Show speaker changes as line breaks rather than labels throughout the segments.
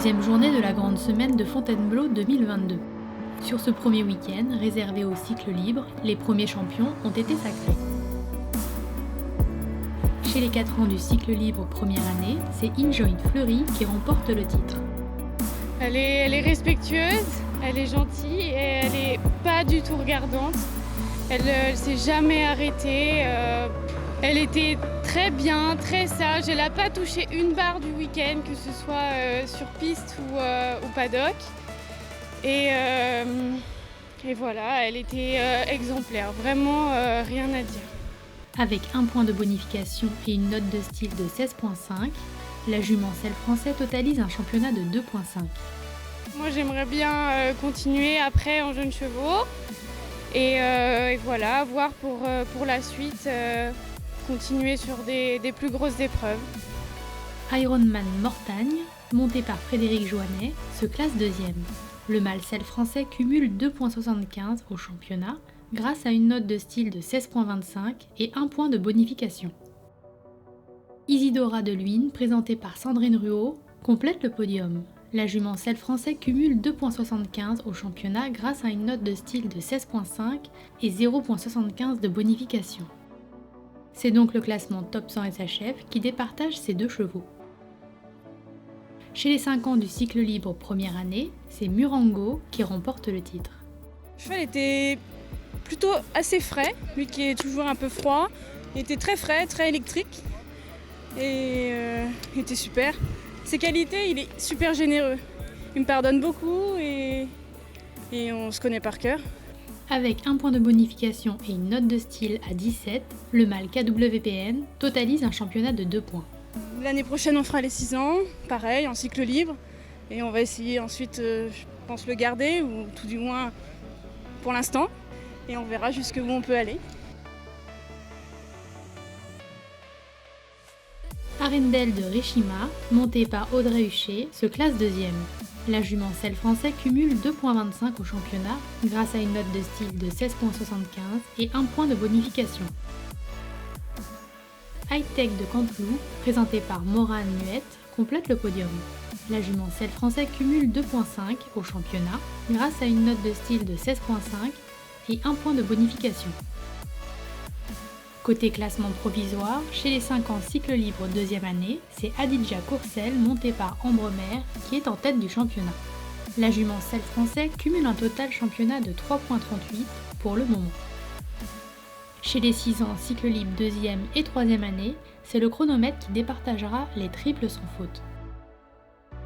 Deuxième journée de la grande semaine de Fontainebleau 2022. Sur ce premier week-end, réservé au cycle libre, les premiers champions ont été sacrés. Chez les 4 ans du cycle libre première année, c'est Injoin Fleury qui remporte le titre.
Elle est respectueuse, elle est gentille et elle est pas du tout regardante. Elle s'est jamais arrêtée. Elle était très bien, très sage. Elle n'a pas touché une barre du week-end, que ce soit sur piste ou paddock. Et voilà, elle était exemplaire. Vraiment rien à dire.
Avec un point de bonification et une note de style de 16.5, la jument Selle Français totalise un championnat de 2.5.
Moi j'aimerais bien continuer après en jeunes chevaux et voilà, voir pour la suite, continuer sur des plus grosses épreuves.
Ironman Mortagne, monté par Frédéric Joannet, se classe deuxième. Le mâle Selle Français cumule 2.75 au championnat grâce à une note de style de 16.25 et un point de bonification. Isidora de Luynes, présentée par Sandrine Ruault, complète le podium. La jument Selle Français cumule 2.75 au championnat grâce à une note de style de 16.5 et 0.75 de bonification. C'est donc le classement top 100 SHF qui départage ces deux chevaux. Chez les 5 ans du cycle libre première année, c'est Murango qui remporte le titre.
Le cheval était plutôt assez frais, lui qui est toujours un peu froid. Il était très frais, très électrique et il était super. Ses qualités, il est super généreux. Il me pardonne beaucoup et on se connaît par cœur.
Avec un point de bonification et une note de style à 17, le mâle KWPN totalise un championnat de 2 points.
L'année prochaine, on fera les 6 ans, pareil, en cycle libre. Et on va essayer ensuite, je pense, le garder, ou tout du moins pour l'instant. Et on verra jusqu'où on peut aller.
Arendelle de Rishima, montée par Audrey Huchet, se classe deuxième. La jument Selle Français cumule 2.25 au championnat grâce à une note de style de 16.75 et un point de bonification. High Tech de Canteloup, présentée par Morane Muette, complète le podium. La jument Selle Français cumule 2.5 au championnat grâce à une note de style de 16.5 et un point de bonification. Côté classement provisoire, chez les 5 ans cycle libre deuxième année, c'est Adidja Courcelles, montée par Ambremer, qui est en tête du championnat. La jument Selle Français cumule un total championnat de 3.38 pour le moment. Chez les 6 ans cycle libre deuxième et troisième année, c'est le chronomètre qui départagera les triples sans faute.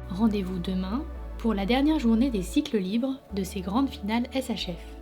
Rendez-vous demain pour la dernière journée des cycles libres de ces grandes finales SHF.